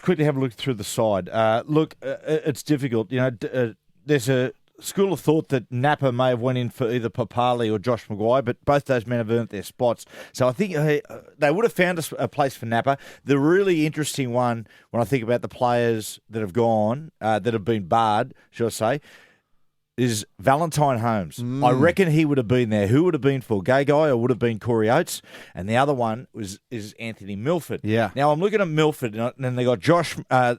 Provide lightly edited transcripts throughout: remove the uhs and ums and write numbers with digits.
quickly have a look through the side. It's difficult. There's a school of thought that Napa may have went in for either Papali or Josh Maguire, but both those men have earned their spots. So I think they would have found a place for Napa. The really interesting one, when I think about the players that have gone, that have been barred, shall I say, is Valentine Holmes. I reckon he would have been there. Who would have been for? Gay Guy or would have been Corey Oates? And the other one is Anthony Milford. Yeah. Now I'm looking at Milford, and then they got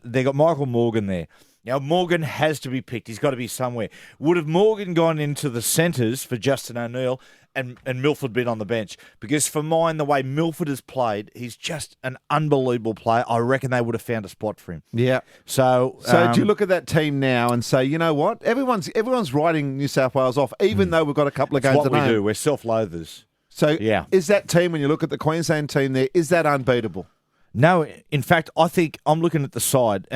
they got Michael Morgan there. Now, Morgan has to be picked. He's got to be somewhere. Would have Morgan gone into the centres for Justin O'Neill and Milford been on the bench? Because for mine, the way Milford has played, he's just an unbelievable player. I reckon they would have found a spot for him. Yeah. So do you look at that team now and say, you know what? Everyone's writing New South Wales off, even though we've got a couple of games what to we do. We're self-loathers. So yeah. Is that team, when you look at the Queensland team there, is that unbeatable? No, in fact, I think I'm looking at the side,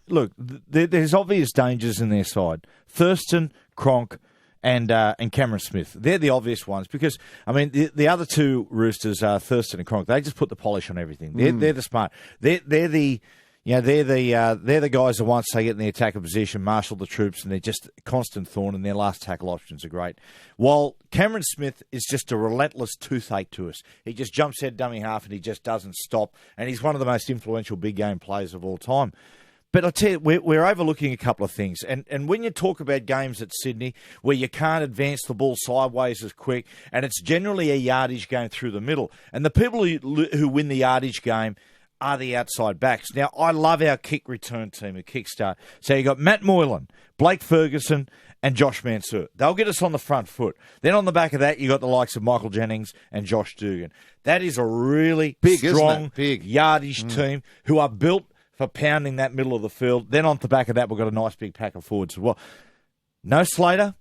look, there's obvious dangers in their side. Thurston, Cronk, and Cameron Smith. They're the obvious ones because, I mean, the other two Roosters are Thurston and Cronk. They just put the polish on everything. They're the smart. They're the guys that once they get in the attacking position, marshal the troops, and they're just a constant thorn, and their last tackle options are great. While Cameron Smith is just a relentless toothache to us. He just jumps head dummy half and he just doesn't stop, and he's one of the most influential big game players of all time. But I tell you, we're overlooking a couple of things. And when you talk about games at Sydney where you can't advance the ball sideways as quick, and it's generally a yardage game through the middle, and the people who win the yardage game are the outside backs. Now, I love our kick return team at Kickstart. So you got Matt Moylan, Blake Ferguson, and Josh Mansour. They'll get us on the front foot. Then on the back of that, you got the likes of Michael Jennings and Josh Dugan. That is a really strong yardage team who are built for pounding that middle of the field. Then on the back of that, we've got a nice big pack of forwards as well. No Slater.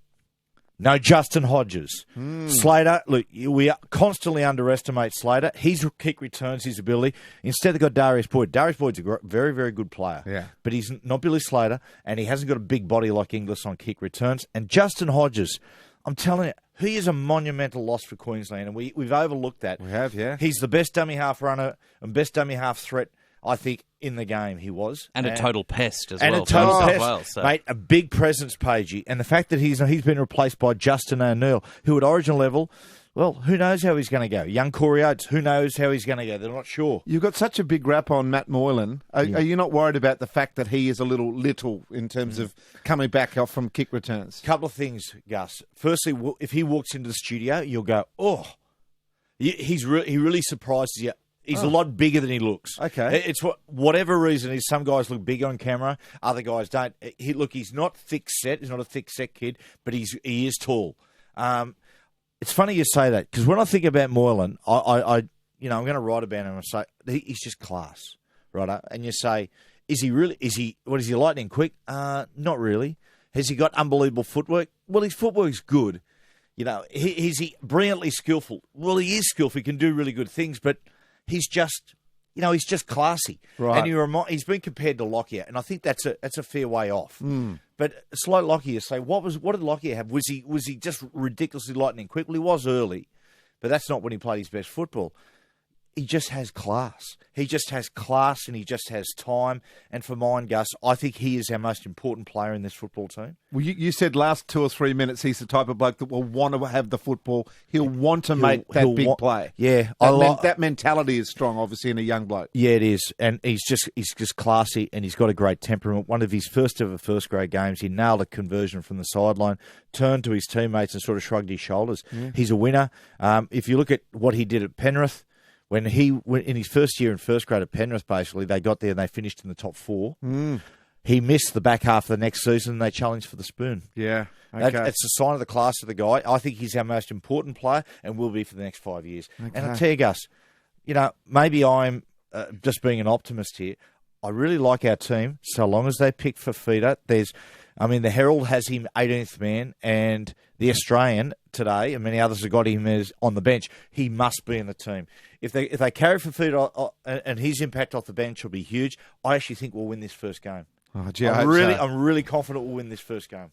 No Justin Hodges. Slater, look, we constantly underestimate Slater. His kick returns, his ability. Instead, they've got Darius Boyd. Darius Boyd's a very, very good player. Yeah. But he's not Billy Slater, and he hasn't got a big body like Inglis on kick returns. And Justin Hodges, I'm telling you, he is a monumental loss for Queensland, and we've overlooked that. We have, yeah. He's the best dummy half runner and best dummy half threat, I think, in the game he was. And a total pest as well. And a total pest. Well, so. Mate, a big presence, Pagey. And the fact that he's been replaced by Justin O'Neill, who at origin level, well, who knows how he's going to go? Young Corey Oates, who knows how he's going to go? They're not sure. You've got such a big rap on Matt Moylan. Are you not worried about the fact that he is a little in terms of coming back off from kick returns? Couple of things, Gus. Firstly, if he walks into the studio, you'll go, oh, he really surprises you. He's a lot bigger than he looks. Okay. It's whatever reason is. Some guys look big on camera, other guys don't. He's not thick set. He's not a thick set kid, but he is tall. It's funny you say that because when I think about Moylan, I'm going to write about him and say he's just class, right? And you say, is he lightning quick? Not really. Has he got unbelievable footwork? Well, his footwork's good. Is he brilliantly skillful? Well, he is skillful. He can do really good things, but he's just classy. Right. And he's been compared to Lockyer, and I think that's a fair way off. But it's like Lockyer say, what did Lockyer have? Was he just ridiculously lightning quick? Well, he was early, but that's not when he played his best football. He just has class. He just has class and he just has time. And for mine, Gus, I think he is our most important player in this football team. Well, you said last 2 or 3 minutes he's the type of bloke that will want to have the football. He'll want to make that big play. Yeah. That mentality is strong, obviously, in a young bloke. Yeah, it is. And he's just classy and he's got a great temperament. One of his first ever first-grade games, he nailed a conversion from the sideline, turned to his teammates and sort of shrugged his shoulders. Yeah. He's a winner. If you look at what he did at Penrith, when in his first year in first grade at Penrith, basically, they got there and they finished in the top 4. He missed the back half of the next season and they challenged for the spoon. Yeah. Okay. That's a sign of the class of the guy. I think he's our most important player and will be for the next 5 years. Okay. And I tell you, Gus, maybe I'm just being an optimist here. I really like our team so long as they pick Fafita. The Herald has him 18th man, and the Australian today, and many others have got him as on the bench. He must be in the team. If they carry Fafita and his impact off the bench will be huge, I actually think we'll win this first game. Oh, gee, I'm really confident we'll win this first game.